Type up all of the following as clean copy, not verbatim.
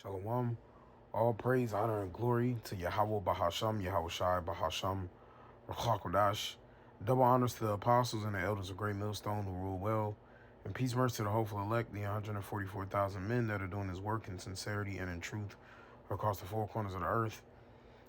Shalom. All praise, honor, and glory to Yahweh Bahasham, Yahweh Shai Bahasham, Rachakodash. Double honors to the apostles and the elders of Great Millstone who rule well. And peace, mercy to the hopeful elect, the 144,000 men that are doing this work in sincerity and in truth across the four corners of the earth.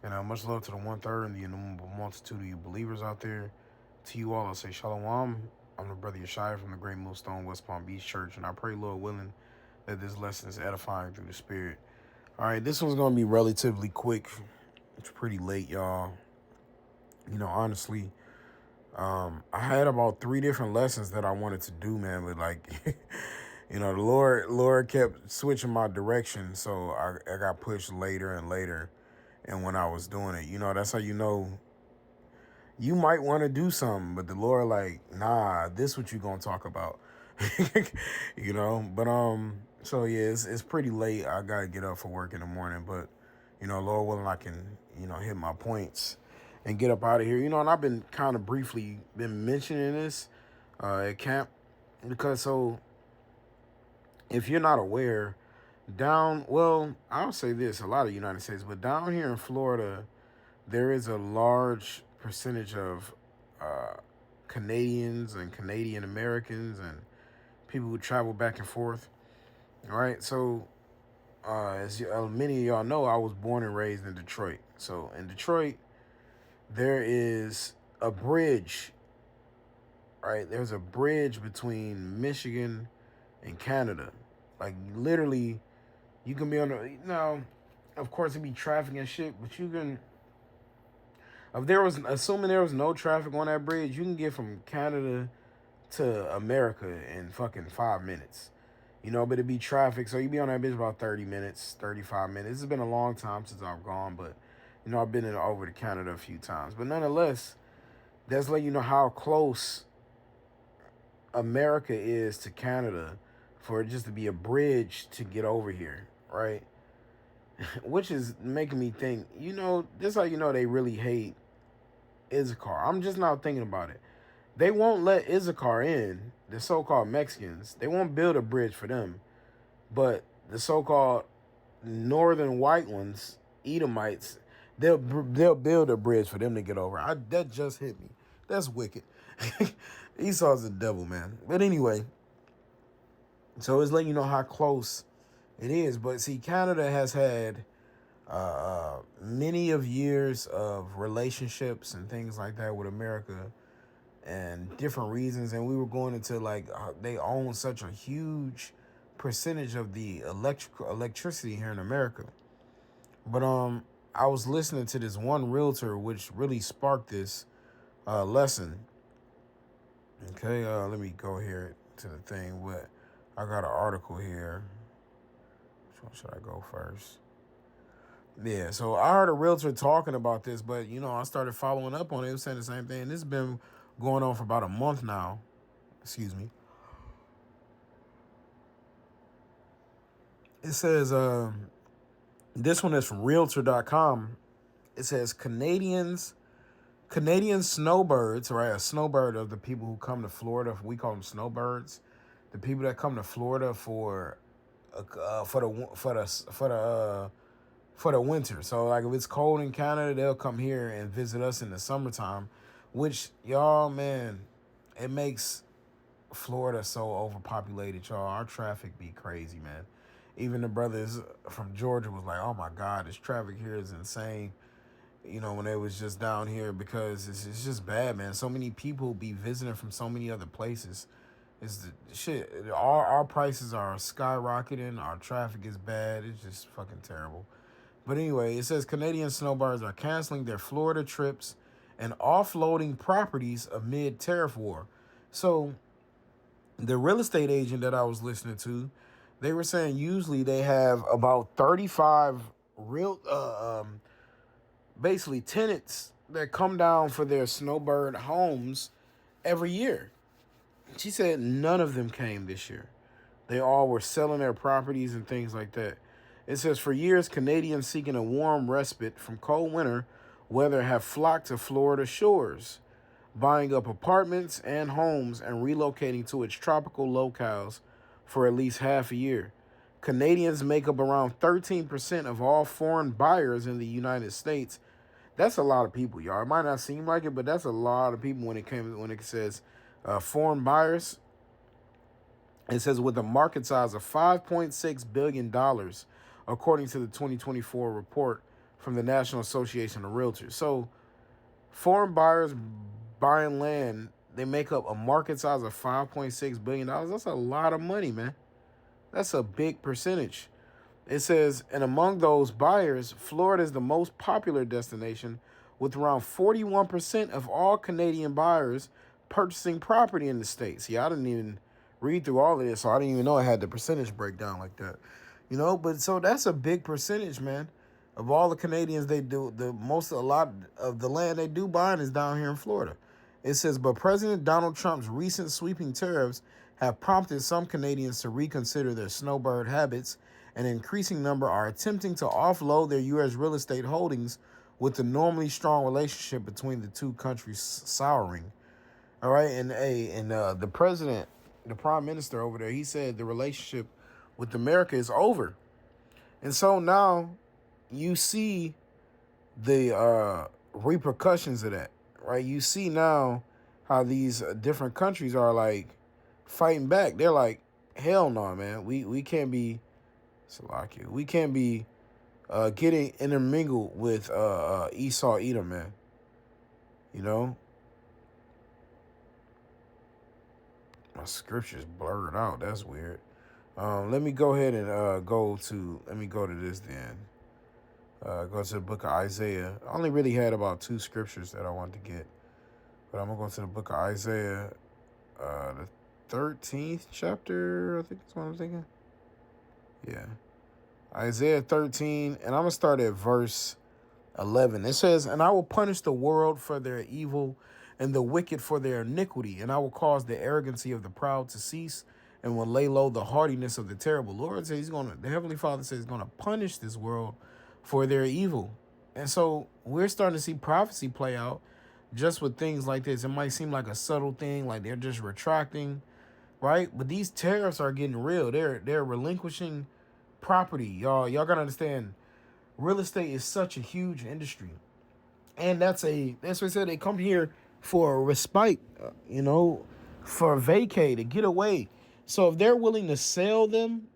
And much love to the 1/3 and the innumerable multitude of you believers out there. To you all, I say Shalom. I'm the brother Yeshaya from the Great Millstone West Palm Beach Church, and I pray, Lord willing, that this lesson is edifying through the Spirit. All right, this one's going to be relatively quick. It's pretty late, y'all. Honestly, I had about 3 different lessons that I wanted to do, man, but the Lord kept switching my direction, so I got pushed later and later. And when I was doing it, that's how you might want to do something, but the Lord like, nah, this what you gonna talk about, So yeah, it's pretty late. I gotta get up for work in the morning, but Lord willing, I can hit my points and get up out of here. And I've been kind of briefly been mentioning this at camp because if you're not aware, I'll say this: a lot of United States, but down here in Florida, there is a large percentage of Canadians and Canadian Americans and people who travel back and forth. All right, so as many of y'all know, I was born and raised in Detroit. So in Detroit, there is a bridge. Right, there's a bridge between Michigan and Canada. Like literally, you can be on the now. Of course, it'd be traffic and shit, but you can. If there was, assuming there was no traffic on that bridge, you can get from Canada to America in fucking 5 minutes. But it'd be traffic, so you'd be on that bitch about 30 minutes, 35 minutes. It's been a long time since I've gone, but I've been over to Canada a few times. But nonetheless, that's letting you know how close America is to Canada for it just to be a bridge to get over here, right? Which is making me think, this is how they really hate Issachar. I'm just now thinking about it. They won't let Issachar in, the so-called Mexicans. They won't build a bridge for them. But the so-called northern white ones, Edomites, they'll build a bridge for them to get over. That just hit me. That's wicked. Esau's the devil, man. But anyway, so it's letting you know how close it is. But see, Canada has had many of years of relationships and things like that with America and different reasons. And we were going into they own such a huge percentage of the electricity here in America. But I was listening to this one realtor, which really sparked this lesson. Okay, let me go here to the thing. But I got an article here. Which one should I go first? Yeah, so I heard a realtor talking about this, but I started following up on it. It was saying the same thing. This has been going on for about a month now. Excuse me. It says this one is from realtor.com. It says Canadian snowbirds, right? A snowbird of the people who come to Florida. We call them snowbirds. The people that come to Florida for the winter. So like if it's cold in Canada, they'll come here and visit us in the summertime, which y'all, man, it makes Florida so overpopulated, y'all. Our traffic be crazy, man. Even the brothers from Georgia was like, oh my God, this traffic here is insane. When they was just down here because it's just bad, man. So many people be visiting from so many other places. It's the shit. Our prices are skyrocketing. Our traffic is bad. It's just fucking terrible. But anyway, it says Canadian snowbirds are canceling their Florida trips and offloading properties amid tariff war. So the real estate agent that I was listening to, they were saying usually they have about 35 basically tenants that come down for their snowbird homes every year. She said none of them came this year. They all were selling their properties and things like that. It says for years, Canadians seeking a warm respite from cold winter weather have flocked to Florida shores, buying up apartments and homes and relocating to its tropical locales for at least half a year. Canadians make up around 13% of all foreign buyers in the United States. That's a lot of people, y'all. It might not seem like it, but that's a lot of people when it says foreign buyers. It says with a market size of $5.6 billion, according to the 2024 report from the National Association of Realtors. So foreign buyers buying land, they make up a market size of $5.6 billion. That's a lot of money, man. That's a big percentage. It says, and among those buyers, Florida is the most popular destination, with around 41% of all Canadian buyers purchasing property in the state. See, I didn't even read through all of this, so I didn't even know I had the percentage breakdown like that. But so that's a big percentage, man. Of all the Canadians, a lot of the land they do buying is down here in Florida. It says, but President Donald Trump's recent sweeping tariffs have prompted some Canadians to reconsider their snowbird habits. An increasing number are attempting to offload their U.S. real estate holdings, with the normally strong relationship between the two countries souring. All right, and the president, the prime minister over there, he said the relationship with America is over. And so now you see the repercussions of that, right? You see now how these different countries are like fighting back. They're like, hell no, man. We can't be Salakia. We can't be getting intermingled with Esau Edom, man. My scripture's blurred out. That's weird. Let me go ahead and let me go to this then. Go to the book of Isaiah. I only really had about 2 scriptures that I wanted to get. But I'm going to go to the book of Isaiah, the 13th chapter, I think that's what I'm thinking. Yeah. Isaiah 13, and I'm going to start at verse 11. It says, and I will punish the world for their evil and the wicked for their iniquity, and I will cause the arrogancy of the proud to cease and will lay low the haughtiness of the terrible. Lord says the Heavenly Father says he's going to punish this world for their evil. And so we're starting to see prophecy play out just with things like this. It might seem like a subtle thing, like they're just retracting, right? But these tariffs are getting real. They're relinquishing property. Y'all got to understand, real estate is such a huge industry. And that's what I said, they come here for a respite, for a vacay, to get away. So if they're willing to sell them,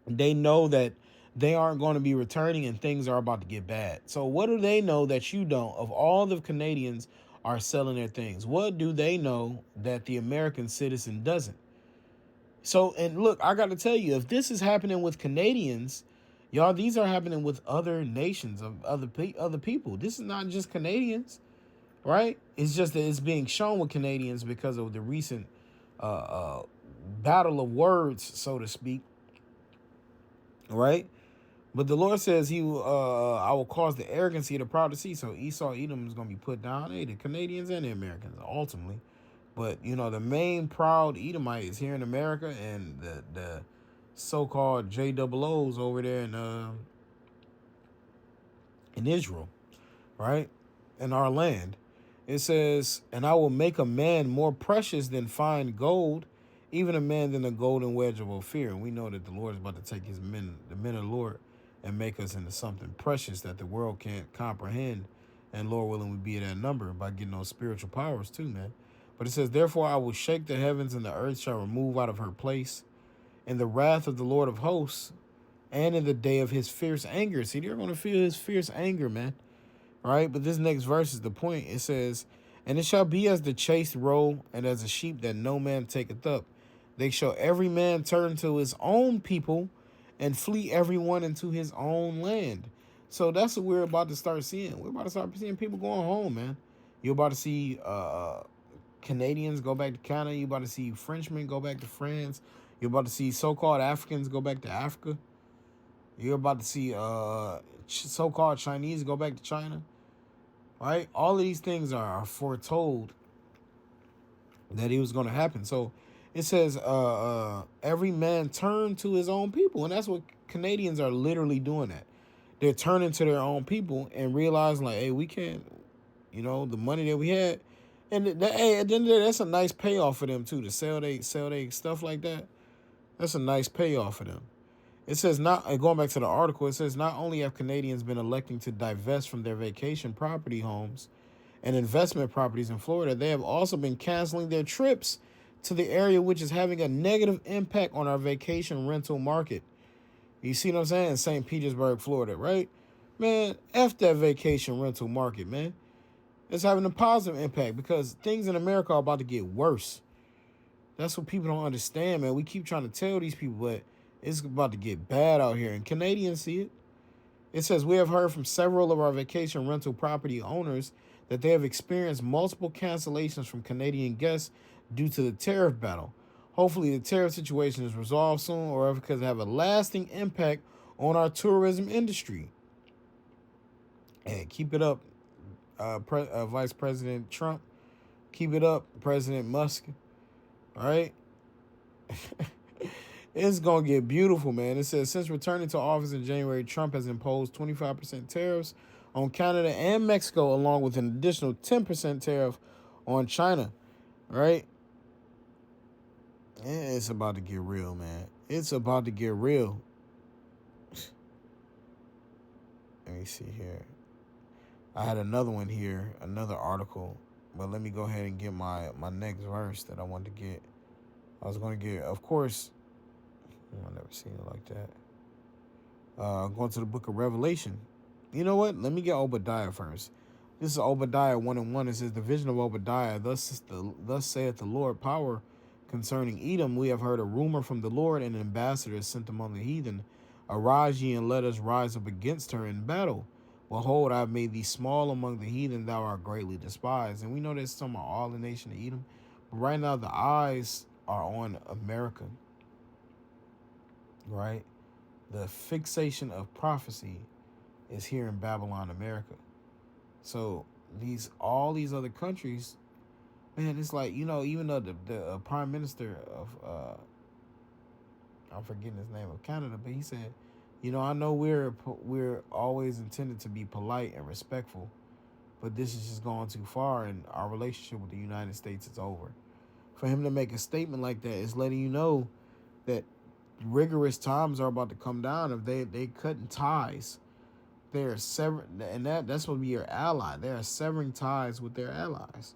they know that they aren't going to be returning and things are about to get bad. So what do they know that you don't? Of all the Canadians are selling their things, what do they know that the American citizen doesn't? So, and look, I got to tell you, if this is happening with Canadians, y'all, these are happening with other nations, of other people. This is not just Canadians, right? It's just that it's being shown with Canadians because of the recent battle of words, so to speak, right? But the Lord says I will cause the arrogancy of the proud to cease. So Esau Edom is going to be put down. Hey, the Canadians and the Americans ultimately. But, the main proud Edomite is here in America, and the so-called JOOs over there in Israel, right? In our land. It says, and I will make a man more precious than fine gold, even a man than a golden wedge of Ophir. And we know that the Lord is about to take the men of the Lord, and make us into something precious that the world can't comprehend. And Lord willing, we be that number by getting those spiritual powers too, man. But it says, therefore I will shake the heavens, and the earth shall remove out of her place in the wrath of the Lord of hosts, and in the day of his fierce anger. See, they're going to feel his fierce anger, man. All right, but this next verse is the point. It says, and it shall be as the chased roe, and as a sheep that no man taketh up. They shall every man turn to his own people, and flee everyone into his own land. So that's what we're about to start seeing. We're about to start seeing people going home, man. You're about to see Canadians go back to Canada. You're about to see Frenchmen go back to France. You're about to see so-called Africans go back to Africa. You're about to see so-called Chinese go back to China. Right? All of these things are foretold that it was going to happen. So it says every man turn to his own people. And that's what Canadians are literally doing that. They're turning to their own people and realizing like, hey, we can't, the money that we had. And hey, at the end of the day, that's a nice payoff for them too, to sell they stuff like that. That's a nice payoff for them. It says not going back to the article. It says not only have Canadians been electing to divest from their vacation property homes and investment properties in Florida, they have also been canceling their trips to the area, which is having a negative impact on our vacation rental market. You see what I'm saying? St. Petersburg, Florida, right? Man, F that vacation rental market, man. It's having a positive impact because things in America are about to get worse. That's what people don't understand, man. We keep trying to tell these people, but it's about to get bad out here. And Canadians see it. It says, we have heard from several of our vacation rental property owners that they have experienced multiple cancellations from Canadian guests due to the tariff battle. Hopefully the tariff situation is resolved soon, or if it could have a lasting impact on our tourism industry. And keep it up, Vice President Trump. Keep it up, President Musk. All right? It's going to get beautiful, man. It says, since returning to office in January, Trump has imposed 25% tariffs on Canada and Mexico, along with an additional 10% tariff on China. All right? It's about to get real, man. It's about to get real. Let me see here. I had another one here, another article. But let me go ahead and get my next verse that I wanted to get. I was going to get, of course, I've never seen it like that. Going to the book of Revelation. You know what? Let me get Obadiah first. This is Obadiah 1:1. It says, the vision of Obadiah, thus saith the Lord, power concerning Edom. We have heard a rumor from the Lord, and an ambassador is sent among the heathen. Arise ye, and let us rise up against her in battle. Behold, I have made thee small among the heathen, thou art greatly despised. And we know there's some of all the nation of Edom. But right now, the eyes are on America. Right? The fixation of prophecy is here in Babylon, America. So all these other countries, man, it's like, even though the prime minister of I'm forgetting his name, of Canada, but he said, I know we're always intended to be polite and respectful, but this is just going too far, and our relationship with the United States is over. For him to make a statement like that is letting you know that rigorous times are about to come down. If they cutting ties, they're severing, and that's supposed to be your ally. They are severing ties with their allies.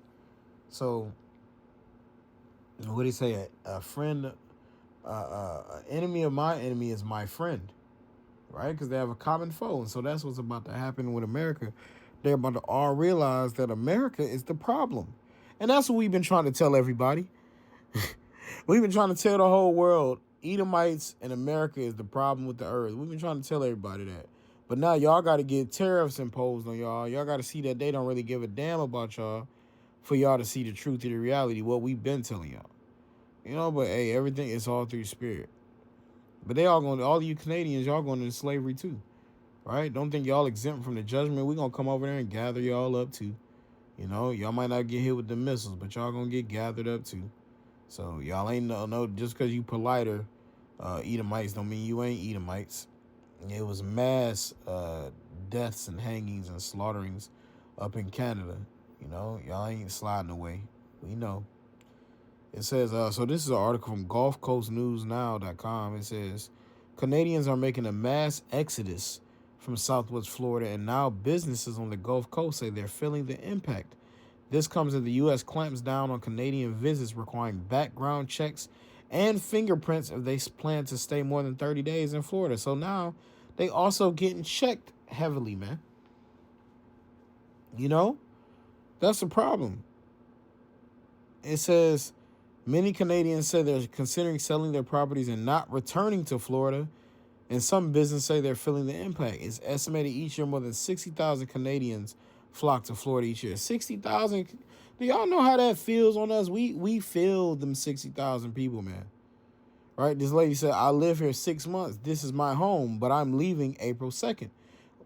So, what do you say? A friend, an enemy of my enemy is my friend, right? Because they have a common foe, and so that's what's about to happen with America. They're about to all realize that America is the problem, and that's what we've been trying to tell everybody. We've been trying to tell the whole world, Edomites and America is the problem with the earth. We've been trying to tell everybody that. But now y'all got to get tariffs imposed on y'all. Y'all got to see that they don't really give a damn about y'all for y'all to see the truth of the reality, what we've been telling y'all. But hey, everything is all through spirit. But all you Canadians, y'all going into slavery too. Right? Don't think y'all exempt from the judgment. We're going to come over there and gather y'all up too. Y'all might not get hit with the missiles, but y'all going to get gathered up too. So y'all ain't no just because you politer Edomites don't mean you ain't Edomites. It was mass deaths and hangings and slaughterings up in Canada. Y'all ain't sliding away. We know. It says, so this is an article from GulfCoastNewsNow.com. It says, Canadians are making a mass exodus from Southwest Florida, and now businesses on the Gulf Coast say they're feeling the impact. This comes as the U.S. clamps down on Canadian visits, requiring background checks and fingerprints if they plan to stay more than 30 days in Florida. So now they also getting checked heavily, man. That's the problem. It says, many Canadians say they're considering selling their properties and not returning to Florida. And some businesses say they're feeling the impact. It's estimated each year more than 60,000 Canadians flock to Florida each year. 60,000. Do y'all know how that feels on us? We feel them 60,000 people, man. Right? This lady said, I live here 6 months. This is my home, but I'm leaving April 2nd.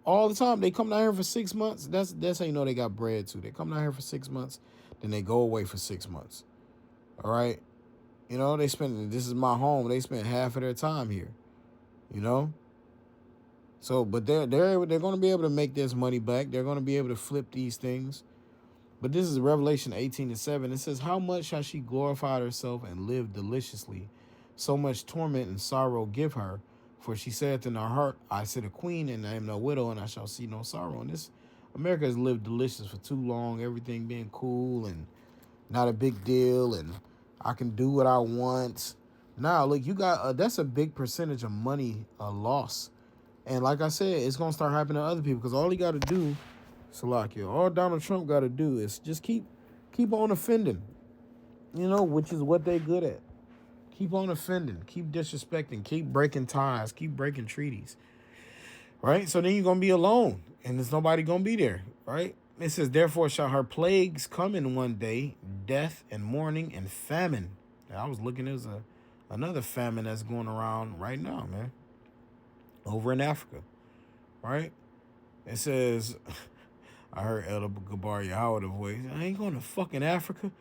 All the time. They come down here for 6 months. That's how you know they got bread too. They come down here for 6 months, then they go away for 6 months. All right? They spend, this is my home. They spend half of their time here. So, but they're going to be able to make this money back. They're going to be able to flip these things. But this is Revelation 18:7. It says, how much shall she glorify herself and live deliciously? So much torment and sorrow give her. For she saith in her heart, I sit a queen, and I am no widow, and I shall see no sorrow. And this America has lived delicious for too long, everything being cool and not a big deal, and I can do what I want. Now, look, you got that's a big percentage of money loss. And like I said, it's gonna start happening to other people because all he got to do, Salakia, all Donald Trump got to do is just keep on offending, which is what they good at. Keep on offending, keep disrespecting, keep breaking ties, keep breaking treaties, right? So then you're going to be alone, and there's nobody going to be there, right? It says, therefore shall her plagues come in one day, death and mourning and famine. Now, I was looking, there's another famine that's going around right now, man, over in Africa, right? It says, I heard Elder Gabar Yahweh voice, I ain't going to fucking Africa.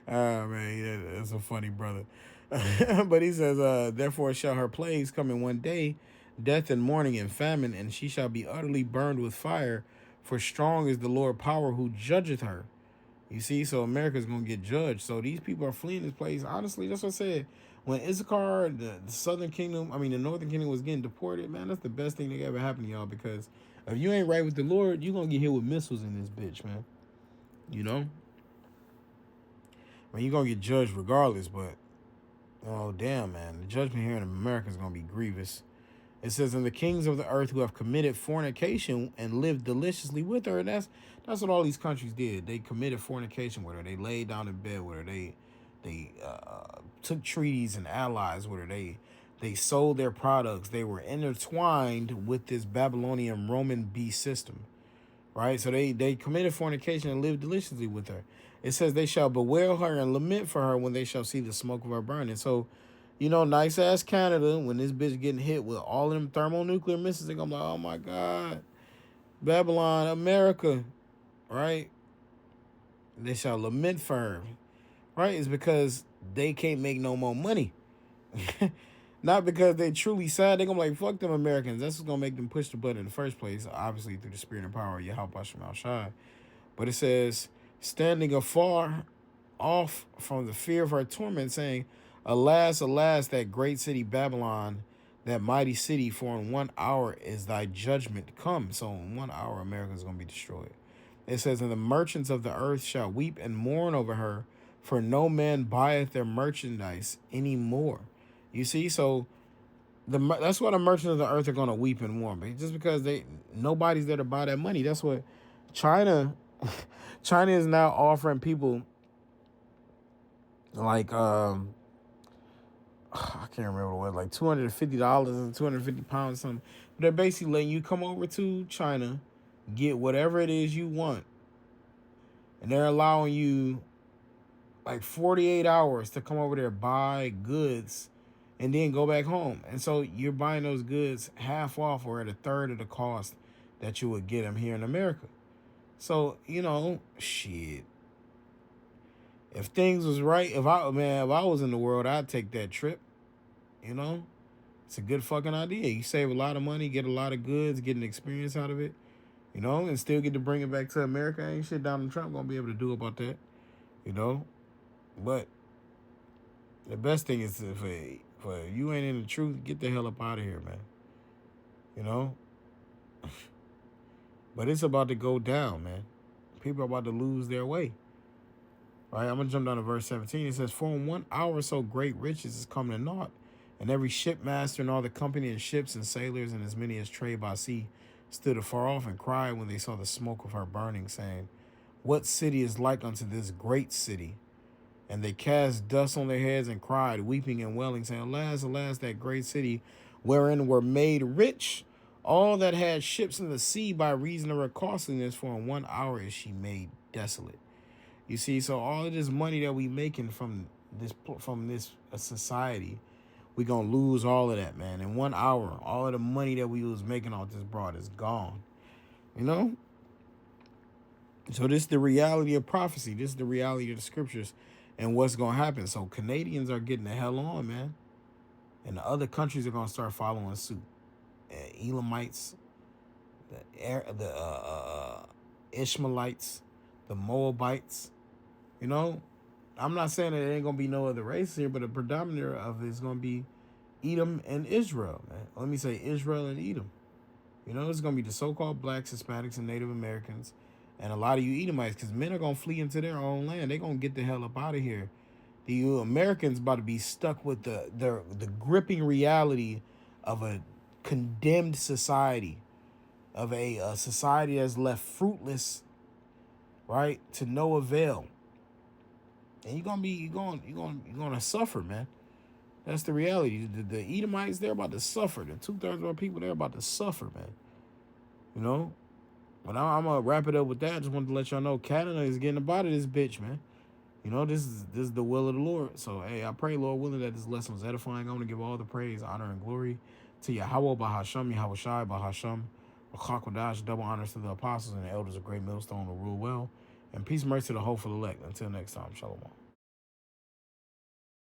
Oh, man, that's a funny brother. But he says, therefore shall her plagues come in one day, death and mourning and famine, and she shall be utterly burned with fire, for strong is the Lord power who judgeth her. You see, so America's going to get judged. So these people are fleeing this place. Honestly, that's what I said. When Issachar, the southern kingdom, the northern kingdom was getting deported, man, that's the best thing that ever happened to y'all, because if you ain't right with the Lord, you're going to get hit with missiles in this bitch, man. You're going to get judged regardless, but, oh, damn, man. The judgment here in America is going to be grievous. It says, and the kings of the earth who have committed fornication and lived deliciously with her. And that's what all these countries did. They committed fornication with her. They laid down in bed with her. They took treaties and allies with her. They sold their products. They were intertwined with this Babylonian Roman beast system. Right? So they committed fornication and lived deliciously with her. It says they shall bewail her and lament for her when they shall see the smoke of her burning. So, nice ass Canada, when this bitch getting hit with all of them thermonuclear missiles, they're gonna be like, oh my God, Babylon, America, right? They shall lament for her, right? It's because they can't make no more money. Not because they truly sad. They're gonna be like, fuck them Americans. That's what's gonna make them push the button in the first place, obviously through the spirit and power of Yahweh Hashem Al Shai. But it says, standing afar off from the fear of her torment, saying, alas, alas, that great city Babylon, that mighty city, for in 1 hour is thy judgment come. So in 1 hour, America is going to be destroyed. It says, and the merchants of the earth shall weep and mourn over her, for no man buyeth their merchandise anymore. You see, so that's why the merchants of the earth are going to weep and mourn, but just because nobody's there to buy that money. That's what China is now offering people like I can't remember what, like $250 and 250 pounds or something. But they're basically letting you come over to China, get whatever it is you want, and they're allowing you like 48 hours to come over there, buy goods, and then go back home. And so you're buying those goods half off or at a third of the cost that you would get them here in America. So, shit. If things was right, if I was in the world, I'd take that trip. It's a good fucking idea. You save a lot of money, get a lot of goods, get an experience out of it, and still get to bring it back to America. Ain't shit Donald Trump gonna be able to do about that, But the best thing is if you ain't in the truth, get the hell up out of here, man. But it's about to go down, man. People are about to lose their way. Right, I'm going to jump down to verse 17. It says, for in 1 hour so great riches is coming to naught, and every shipmaster and all the company and ships and sailors and as many as trade by sea stood afar off and cried when they saw the smoke of her burning, saying, what city is like unto this great city? And they cast dust on their heads and cried, weeping and wailing, saying, alas, alas, that great city, wherein were made rich all that had ships in the sea by reason of her costliness, for in 1 hour is she made desolate. You see, so all of this money that we making from this society, we gonna lose all of that, man. In 1 hour, all of the money that we was making off this broad is gone. So this is the reality of prophecy. This is the reality of the scriptures and what's gonna happen. So Canadians are getting the hell on, man, and the other countries are gonna start following suit. Elamites, the Ishmaelites, the Moabites. I'm not saying that there ain't going to be no other race here, but a predominant of it is going to be Edom and Israel, man. Let me say Israel and Edom. You know, it's going to be the so-called blacks, Hispanics, and Native Americans, and a lot of you Edomites, because men are going to flee into their own land. They're going to get the hell up out of here. The Americans about to be stuck with the gripping reality of a condemned society, of a society that's left fruitless, right, to no avail. And you're gonna suffer, man. That's the reality. The Edomites, they're about to suffer. The 2/3 of our people, they're about to suffer, man. You know? But I'm gonna wrap it up with that. I just wanted to let y'all know Canada is getting about it, this bitch, man. You know, this is the will of the Lord. So hey, I pray, Lord willing, that this lesson was edifying. I want to give all the praise, honor, and glory to Yahweh Bahasham, Yahweh Shai Bahasham, Rachakodash, double honors to the apostles and the elders of Great Millstone to rule well. And peace, mercy to the hopeful elect. Until next time, Shalom.